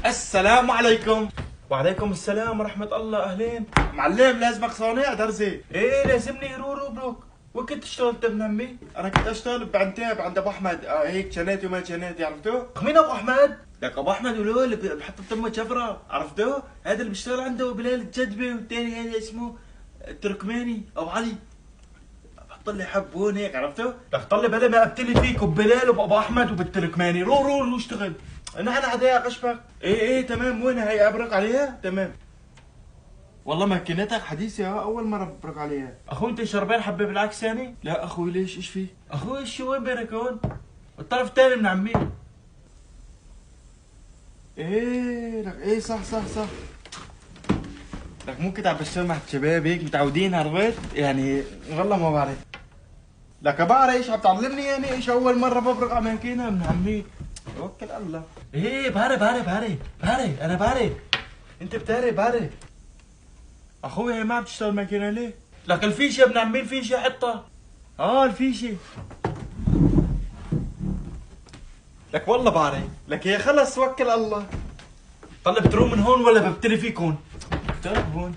السلام عليكم. وعليكم السلام ورحمة الله. أهلين معلم، لازمك صانع درزي؟ إيه لازمني رورو بروك. وين كنت تشتغل أنت ابن عمي؟ أنا كنت أشتغل بعند عند أبو أحمد. هيك شناتي وما شناتي، عرفته؟ مين أبو أحمد؟ لك أبو أحمد ولو اللي بحط تمه شفرة، عرفته؟ هذا اللي بيشتغل عنده بليل الجدبي، والتاني هذا اسمه التركماني أبو علي. بحط لي حبون هيك، عرفته؟ لك طلي بلا ما ابتلي فيك ببلال وبابو أحمد وبالتركماني. رو اشتغل. نحن عدايا قشبك. ايه تمام. وينها هي؟ ابرك عليها تمام. والله ماكينتك حديثة، اول مرة ببرك عليها. اخوي انت شربان حبة بالعكس يعني؟ لا اخوي ليش؟ ايش في؟ اخوي ايش وين بينك هون؟ الطرف الثاني من عمي. ايه لك ايه صح. لك ممكن عم بشتغل مع الشباب هيك متعودين، عرفت؟ يعني والله ما بعرف. لك بعرف ايش عم تعلمني يعني؟ ايش اول مرة ببرك على ماكينة من عمي؟ توكل على الله. ايه بعرف انا بعرف. انت بعرف. اخوي هي ما عم تشتغل ماكينه ليه؟ لك الفيشه يا ابن عمي، الفيشه حطها. الفيشه. لك والله بعرف. لك هي خلص توكل على الله. طلب تروح من هون ولا ببتلي فيك هون؟ تعال هون.